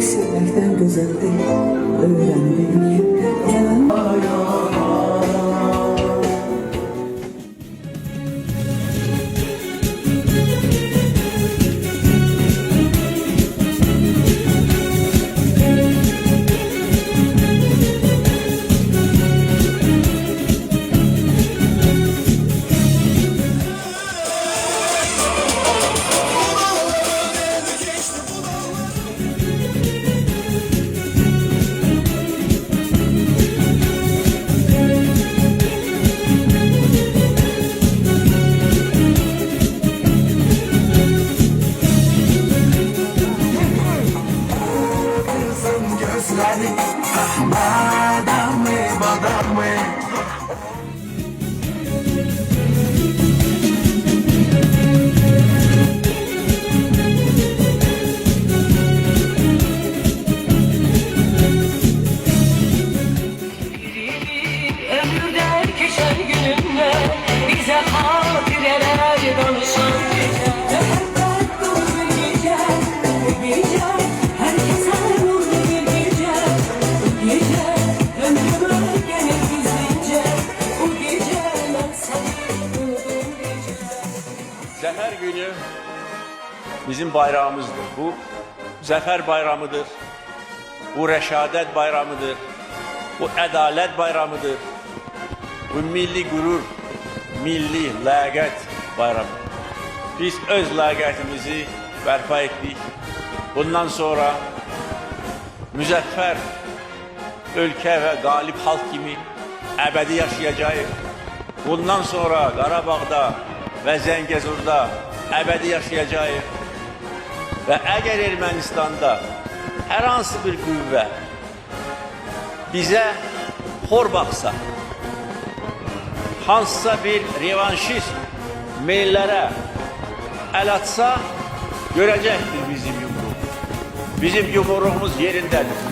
Sevmekten güzel değil, öğrendik. Zəfər günü bizim bayrağımızdır. Bu zəfər bayramıdır. Bu rəşadət bayramıdır. Bu ədalət bayramıdır. Bu milli qürur, milli ləyaqət bayramıdır. Biz öz ləyaqətimizi bərpa etdik. Bundan sonra müzəffər ölkə və qalib xalq kimi əbədi yaşayacağıq. Bundan sonra Qarabağda və Zəngəzurda əbədi yaşayacağıq. Və əgər Ermənistanda hər hansı bir qüvvə bizə xor baxsa, hansısa bir revanşist meyllərə əl atsa, görəcəkdir bizim yumruq. Bizim yumruğumuz yerindədir.